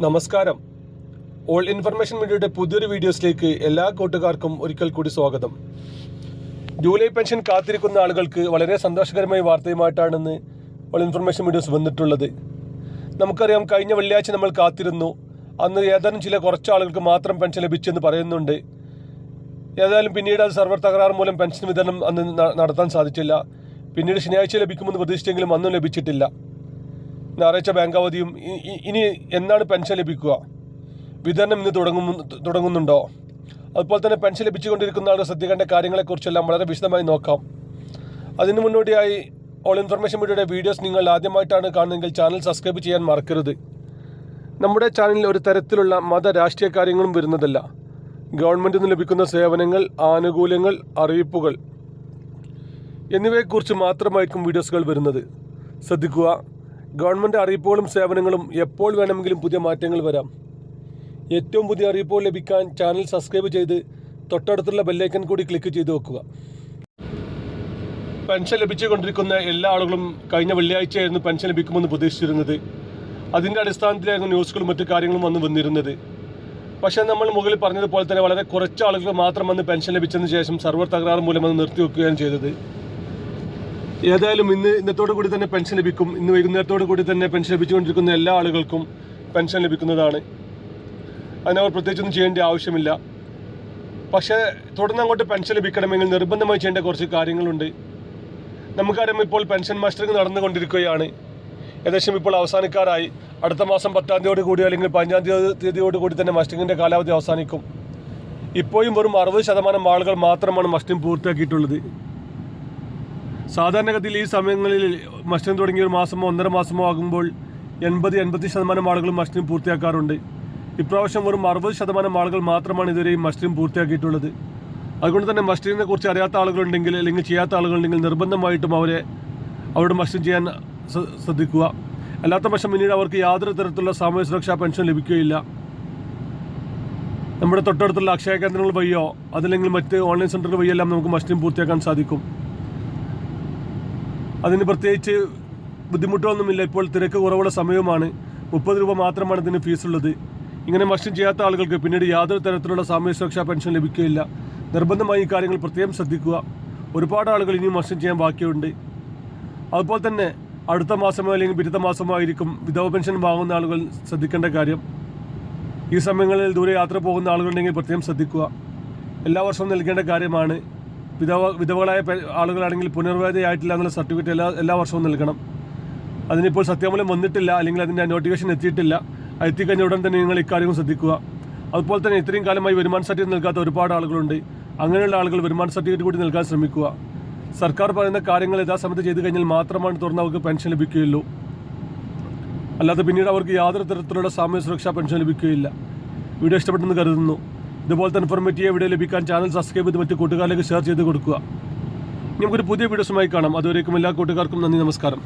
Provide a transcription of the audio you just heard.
നമസ്കാരം. All information മീഡിയയുടെ പുതിയൊരു വീഡിയോസിലേക്ക് എല്ലാ കൂട്ടുകാർക്കും ഒരിക്കൽ കൂടി സ്വാഗതം. ജൂലൈ പെൻഷൻ കാത്തിരിക്കുന്ന ആളുകൾക്ക് വളരെ സന്തോഷകരമായ വാർത്തയുമായിട്ടാണെന്ന് ഓൾ ഇൻഫർമേഷൻ വീഡിയോസ് വന്നിട്ടുള്ളത്. നമുക്കറിയാം, കഴിഞ്ഞ വെള്ളിയാഴ്ച നമ്മൾ കാത്തിരുന്നു. അന്ന് ഏതാനും കുറച്ച് ആളുകൾക്ക് മാത്രം പെൻഷൻ ലഭിച്ചെന്ന് പറയുന്നുണ്ട്. ഏതായാലും പിന്നീട് അത് സെർവർ തകരാറ് മൂലം പെൻഷൻ വിതരണം അന്ന് നടത്താൻ സാധിച്ചില്ല. പിന്നീട് ശനിയാഴ്ച ലഭിക്കുമെന്ന് പ്രതീക്ഷിച്ചെങ്കിലും അന്നും ലഭിച്ചിട്ടില്ല. ഞായറാഴ്ച ബാങ്ക് അവധിയും. ഇനി എന്നാണ് പെൻഷൻ ലഭിക്കുക? വിതരണം ഇന്ന് തുടങ്ങുന്നുണ്ടോ? അതുപോലെ തന്നെ പെൻഷൻ ലഭിച്ചുകൊണ്ടിരിക്കുന്ന ആളുകൾ ശ്രദ്ധിക്കേണ്ട കാര്യങ്ങളെക്കുറിച്ചെല്ലാം വളരെ വിശദമായി നോക്കാം. അതിനു മുന്നോടിയായി ഓൾ ഇൻഫർമേഷൻ മീഡിയയുടെ വീഡിയോസ് നിങ്ങൾ ആദ്യമായിട്ടാണ് കാണുന്നതെങ്കിൽ ചാനൽ സബ്സ്ക്രൈബ് ചെയ്യാൻ മറക്കരുത്. നമ്മുടെ ചാനലിൽ ഒരു തരത്തിലുള്ള മത രാഷ്ട്രീയ കാര്യങ്ങളും വരുന്നതല്ല. ഗവൺമെൻറ്റിൽ നിന്ന് ലഭിക്കുന്ന സേവനങ്ങൾ, ആനുകൂല്യങ്ങൾ, അറിയിപ്പുകൾ എന്നിവയെക്കുറിച്ച് മാത്രമായിരിക്കും വീഡിയോസുകൾ വരുന്നത്. ശ്രദ്ധിക്കുക, ഗവൺമെൻറ് അറിയിപ്പുകളും സേവനങ്ങളും എപ്പോൾ വേണമെങ്കിലും പുതിയ മാറ്റങ്ങൾ വരാം. ഏറ്റവും പുതിയ അറിയിപ്പുകൾ ലഭിക്കാൻ ചാനൽ സബ്സ്ക്രൈബ് ചെയ്ത് തൊട്ടടുത്തുള്ള ബെല്ലൈക്കൺ കൂടി ക്ലിക്ക് ചെയ്ത് വെക്കുക. പെൻഷൻ ലഭിച്ചുകൊണ്ടിരിക്കുന്ന എല്ലാ ആളുകളും കഴിഞ്ഞ വെള്ളിയാഴ്ചയായിരുന്നു പെൻഷൻ ലഭിക്കുമെന്ന് പ്രതീക്ഷിച്ചിരുന്നത്. അതിൻ്റെ അടിസ്ഥാനത്തിലായിരുന്നു ന്യൂസുകളും മറ്റു കാര്യങ്ങളും വന്നിരുന്നത്. പക്ഷേ നമ്മൾ മുകളിൽ പറഞ്ഞതുപോലെ തന്നെ വളരെ കുറച്ച് ആളുകൾ മാത്രം വന്ന് പെൻഷൻ ലഭിച്ചതിന് ശേഷം സെർവർ തകരാറ് മൂലം അത് നിർത്തിവെക്കുകയാണ് ചെയ്തത്. ഏതായാലും ഇന്നത്തോടു കൂടി തന്നെ പെൻഷൻ ലഭിക്കും. ഇന്ന് വൈകുന്നേരത്തോടു കൂടി തന്നെ പെൻഷൻ ലഭിച്ചുകൊണ്ടിരിക്കുന്ന എല്ലാ ആളുകൾക്കും പെൻഷൻ ലഭിക്കുന്നതാണ്. അതിനവർ പ്രത്യേകിച്ചൊന്നും ചെയ്യേണ്ട ആവശ്യമില്ല. പക്ഷേ തുടർന്ന് അങ്ങോട്ട് പെൻഷൻ ലഭിക്കണമെങ്കിൽ നിർബന്ധമായി ചെയ്യേണ്ട കുറച്ച് കാര്യങ്ങളുണ്ട്. നമുക്കറിയാം, ഇപ്പോൾ പെൻഷൻ മസ്റ്ററിംഗ് നടന്നുകൊണ്ടിരിക്കുകയാണ്. ഏകദേശം ഇപ്പോൾ അവസാനിക്കാറായി. അടുത്ത മാസം 10-ാം തീയതിയോട് കൂടി അല്ലെങ്കിൽ 15-ാം തീയതിയോട് കൂടി തന്നെ മസ്റ്ററിങ്ങിൻ്റെ കാലാവധി അവസാനിക്കും. ഇപ്പോഴും വെറും 60% ആളുകൾ മാത്രമാണ് മസ്റ്ററിംഗ് പൂർത്തിയാക്കിയിട്ടുള്ളത്. സാധാരണഗതിയിൽ ഈ സമയങ്ങളിൽ മസ്റ്ററിംഗ് തുടങ്ങി ഒരു മാസമോ 1.5 മാസമോ ആകുമ്പോൾ 80-85% ആളുകളും മസ്റ്ററിംഗ് പൂർത്തിയാക്കാറുണ്ട്. ഇപ്രാവശ്യം വെറും 60% ആളുകൾ മാത്രമാണ് ഇതുവരെയും മസ്റ്ററിംഗ് പൂർത്തിയാക്കിയിട്ടുള്ളത്. അതുകൊണ്ട് തന്നെ മസ്റ്ററിങ്ങിനെ കുറിച്ച് അറിയാത്ത ആളുകളുണ്ടെങ്കിൽ അല്ലെങ്കിൽ ചെയ്യാത്ത ആളുകളുണ്ടെങ്കിൽ നിർബന്ധമായിട്ടും അവരുടെ മസ്റ്ററിംഗ് ചെയ്യാൻ ശ്രദ്ധിക്കുക. അല്ലാത്ത പക്ഷം പിന്നീട് അവർക്ക് യാതൊരു തരത്തിലുള്ള സാമൂഹ്യ സുരക്ഷാ പെൻഷൻ ലഭിക്കുകയില്ല. നമ്മുടെ തൊട്ടടുത്തുള്ള അക്ഷയ കേന്ദ്രങ്ങൾ വഴിയോ അതല്ലെങ്കിൽ മറ്റ് ഓൺലൈൻ സെൻറ്ററുകൾ വഴിയെല്ലാം നമുക്ക് മസ്റ്ററിംഗ് പൂർത്തിയാക്കാൻ സാധിക്കും. അതിന് പ്രത്യേകിച്ച് ബുദ്ധിമുട്ടൊന്നുമില്ല. ഇപ്പോൾ തിരക്ക് കുറവുള്ള സമയവുമാണ്. 30 രൂപ മാത്രമാണ് ഇതിന് ഫീസുള്ളത്. ഇങ്ങനെ മസ്റ്ററിംഗ് ചെയ്യാത്ത ആളുകൾക്ക് പിന്നീട് യാതൊരു തരത്തിലുള്ള സാമൂഹ്യ സുരക്ഷാ പെൻഷൻ ലഭിക്കുകയില്ല. നിർബന്ധമായി ഈ കാര്യങ്ങൾ പ്രത്യേകം ശ്രദ്ധിക്കുക. ഒരുപാട് ആളുകൾ ഇനിയും മസ്റ്ററിംഗ് ചെയ്യാൻ ബാക്കിയുണ്ട്. അതുപോലെ തന്നെ അടുത്ത മാസമോ അല്ലെങ്കിൽ പിറ്റത്തെ മാസമോ ആയിരിക്കും വിധവ പെൻഷൻ വാങ്ങുന്ന ആളുകൾ ശ്രദ്ധിക്കേണ്ട കാര്യം. ഈ സമയങ്ങളിൽ ദൂരെ യാത്ര പോകുന്ന ആളുകളുണ്ടെങ്കിൽ പ്രത്യേകം ശ്രദ്ധിക്കുക. എല്ലാ വർഷവും നൽകേണ്ട കാര്യമാണ്. വിധവകളായ ആളുകളാണെങ്കിൽ പുനർവിധേയമായിട്ടില്ല എന്നുള്ള സർട്ടിഫിക്കറ്റ് എല്ലാ വർഷവും നൽകണം. അതിനിപ്പോൾ സത്യാമൂലം വന്നിട്ടില്ല അല്ലെങ്കിൽ അതിൻ്റെ നോട്ടിഫിക്കേഷൻ എത്തിയിട്ടില്ല. എത്തിക്കഴിഞ്ഞ ഉടൻ തന്നെ നിങ്ങൾ ഇക്കാര്യവും ശ്രദ്ധിക്കുക. അതുപോലെ തന്നെ ഇത്രയും കാലമായി വരുമാന സർട്ടിഫിക്കറ്റ് നൽകാത്ത ഒരുപാട് ആളുകളുണ്ട്. അങ്ങനെയുള്ള ആളുകൾ വരുമാന സർട്ടിഫിക്കറ്റ് കൂടി നൽകാൻ ശ്രമിക്കുക. സർക്കാർ പറയുന്ന കാര്യങ്ങൾ യഥാസമയത്ത് ചെയ്തു കഴിഞ്ഞാൽ മാത്രമാണ് തുടർന്ന് അവർക്ക് പെൻഷൻ ലഭിക്കുകയുള്ളൂ. അല്ലാതെ പിന്നീട് അവർക്ക് യാതൊരു തരത്തിലുള്ള സാമൂഹ്യ സുരക്ഷാ പെൻഷൻ ലഭിക്കുകയില്ല. വീഡിയോ ഇഷ്ടപ്പെട്ടെന്ന് കരുതുന്നു. ഇതുപോലത്തെ ഇൻഫോർമേറ്റീവ് വീഡിയോ ലഭിക്കാൻ ചാനൽ സബ്സ്ക്രൈബ് ചെയ്ത് മറ്റു കൂട്ടുകാരിലേക്ക് ഷെയർ ചെയ്ത് കൊടുക്കുക. നമുക്കൊരു പുതിയ വീഡിയോസുമായി കാണാം. അതുവരേക്കും എല്ലാ കൂട്ടുകാർക്കും നന്ദി, നമസ്കാരം.